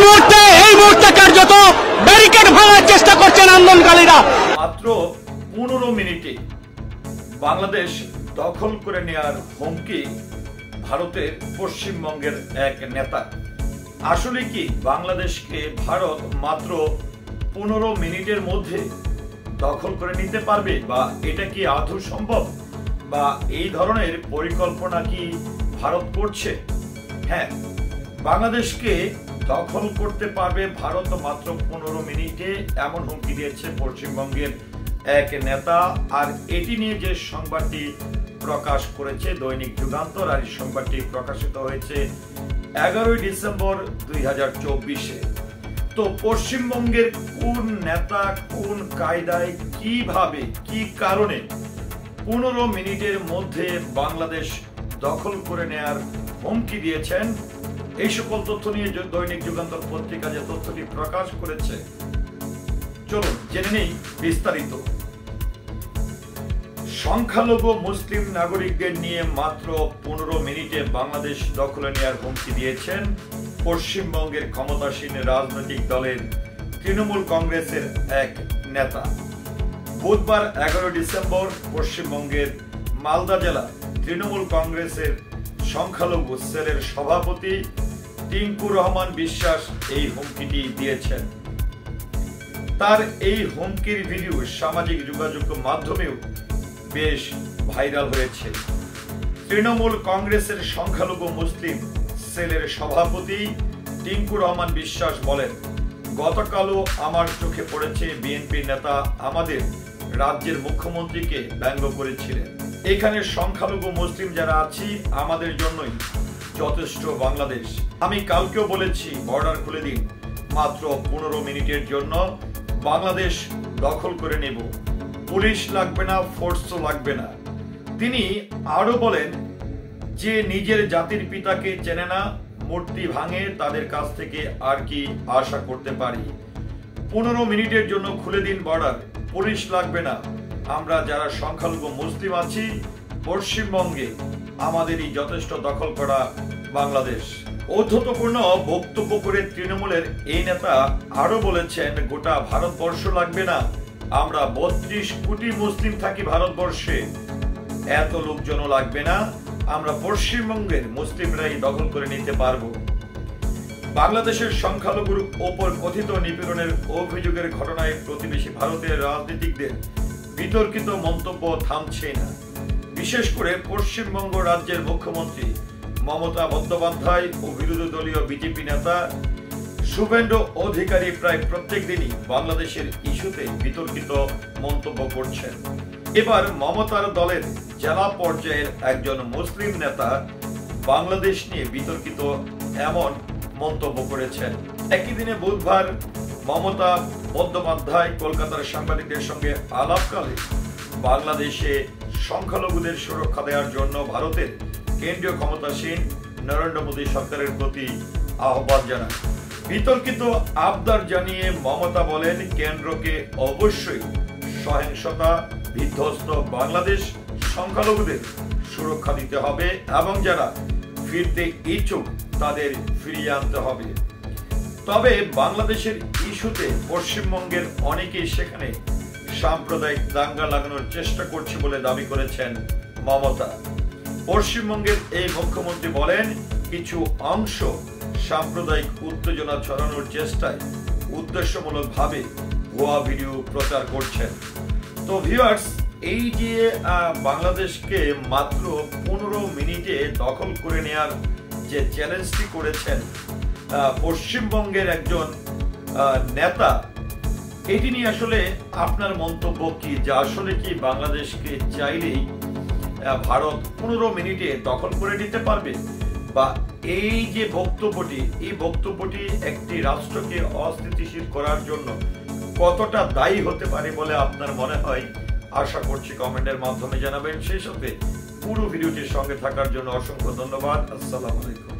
মুহূর্তে কার্যত ব্যারিকেড ভাঙার চেষ্টা করছেন আন্দোলনকারীরা। মাত্র 15 মিনিটে বাংলাদেশ দখল করে নেওয়ার হুমকি ভারতের পশ্চিমবঙ্গের এক নেতা। আসলে কি বাংলাদেশকে ভারত মাত্র 15 মিনিটের মধ্যে দখল করে নিতে পারবে, বা এটা কি আদৌ সম্ভব, বা এই ধরনের পরিকল্পনা কি ভারত করছে? হ্যাঁ, বাংলাদেশকে দখল করতে পারবে ভারত মাত্র 15 মিনিটে, এমন হুমকি দিয়েছে পশ্চিমবঙ্গের এক নেতা। আর এটি নিয়ে যে সংবাদটি প্রকাশ করেছে দৈনিক যুগান্তর, আর এই সংবাদটি প্রকাশিত হয়েছে 11 ডিসেম্বর 2024-এ। তো পশ্চিমবঙ্গের কোন নেতা কোন কায়দায় কিভাবে কি কারণে 15 মিনিটের মধ্যে বাংলাদেশ দখল করে নেয়ার হুমকি দিয়েছেন, এই সকল তথ্য নিয়ে দৈনিক যুগান্তর পত্রিকা যে তথ্যটি প্রকাশ করেছে, চলুন জেনে নেই বিস্তারিত। সংখ্যালঘু মুসলিম নাগরিকদের নিয়ে মাত্র 15 মিনিটে বাংলাদেশ দখলে নেয়ার হুমকি দিয়েছেন পশ্চিমবঙ্গের ক্ষমতাসীন রাজনৈতিক দলের তৃণমূল কংগ্রেসের এক নেতা। বুধবার 11 ডিসেম্বর পশ্চিমবঙ্গের মালদা জেলা তৃণমূল কংগ্রেসের সংখ্যালঘু সেলের সভাপতি টিঙ্কু রহমান বিশ্বাস এই হুমকিটি দিয়েছেন। তার এই হুমকির ভিডিও সামাজিক যোগাযোগ মাধ্যমেও বেশ ভাইরাল হয়েছে। তৃণমূল কংগ্রেসের সংখ্যালঘু মুসলিম সেলের সভাপতি টিঙ্কু রহমান বিশ্বাস বলেন, গতকালও আমার চোখে পড়েছে বিএনপি নেতা আমাদের রাজ্যের মুখ্যমন্ত্রীকে ব্যঙ্গ করেছিলেন। এখানে সংখ্যালঘু মুসলিম যারা আছি আমাদের জন্যই যথেষ্ট বাংলাদেশ। আমি কালকেও বলেছি বর্ডার খুলে দিন, মাত্র 15 মিনিটের জন্য বাংলাদেশ দখল করে নেব, পুলিশ লাগবে না, ফোর্সও লাগবে না। তিনি আরো বলেন যে নিজের জাতির পিতাকে চেনে না, মূর্তি ভাঙে, তাদের কাছ থেকে আর কি আশা করতে পারি। 15 মিনিটের জন্য খুলে দিন বর্ডার, পুলিশ লাগবে না, আমরা যারা সংখ্যালঘু মুসলিম আছি পশ্চিমবঙ্গে আমাদেরই যথেষ্ট দখল করা বাংলাদেশ। ঔদ্ধত্যপূর্ণ বক্তব্য করে তৃণমূলের এই নেতা আরো বলেছেন, গোটা ভারতবর্ষ লাগবে না, আমরা 32 কোটি মুসলিম থাকি ভারতবর্ষে, এত লোকজনও লাগবে না, আমরা পশ্চিমবঙ্গের মুসলিমরাই দখল করে নিতে পারবো। বাংলাদেশের সংখ্যালঘুর ওপর কথিত নিপীড়নের অভিযোগের ঘটনায় প্রতিবেশী ভারতের রাজনীতিকদের বিতর্কিত মন্তব্য থামছে না। বিশেষ করে পশ্চিমবঙ্গ রাজ্যের মুখ্যমন্ত্রী মমতা বন্দ্যোপাধ্যায় ও বিরোধী দলীয় বিজেপি নেতা শুভেন্দু অধিকারী প্রায় প্রত্যেক দিনই বাংলাদেশের ইস্যুতে বিতর্কিত মন্তব্য করছেন। এবার মমতার দলের জেলা পর্যায়ের একজন মুসলিম নেতা বাংলাদেশ নিয়ে বিতর্কিত এমন মন্তব্য করেছেন। একই দিনে বুধবার মমতা বন্দ্যোপাধ্যায় কলকাতার সাংবাদিকদের সঙ্গে আলাপকালে বাংলাদেশে সংখ্যালঘুদের সুরক্ষা দেওয়ার জন্য ভারতের কেন্দ্রীয় ক্ষমতাসীন নরেন্দ্র মোদী সরকারের প্রতি আহ্বান জানান। বিতর্কিত আবদার জানিয়ে মমতা বলেন, কেন্দ্রকে অবশ্যই সহিংসতা বিধ্বস্ত বাংলাদেশ সংখ্যালঘুদের সুরক্ষা দিতে হবে এবং যারা ফিরতে ইচ্ছুক তাদের ফিরিয়ে আনতে হবে। তবে বাংলাদেশের ইস্যুতে পশ্চিমবঙ্গের অনেকেই সেখানে সাম্প্রদায়িক দাঙ্গা লাগানোর চেষ্টা করছে বলে দাবি করেছেন মমতা। পশ্চিমবঙ্গের এই মুখ্যমন্ত্রী বলেন, কিছু অংশ সাম্প্রদায়িক উত্তেজনা ছড়ানোর চেষ্টায় উদ্দেশ্যমূলকভাবে ভুয়া ভিডিও প্রচার করছেন। তো ভিউয়ার্স, এই যে বাংলাদেশকে মাত্র 15 মিনিটে দখল করে নেয়ার যে চ্যালেঞ্জটি করেছেন পশ্চিমবঙ্গের একজন নেতা, এটি নিয়ে আসলে আপনার মন্তব্য কি? যে আসলে কি বাংলাদেশকে চাইলেই ভারত 15 মিনিটে দখল করে নিতে পারবে, বা এই যে বক্তব্যটি, এই বক্তব্যটি একটি রাষ্ট্রকে অস্থিতিশীল করার জন্য কতটা দায়ী হতে পারে বলে আপনার মনে হয়? আশা করছি কমেন্টের মাধ্যমে জানাবেন। সেই সাথে পুরো ভিডিওটির সঙ্গে থাকার জন্য অসংখ্য ধন্যবাদ। আসসালামু আলাইকুম।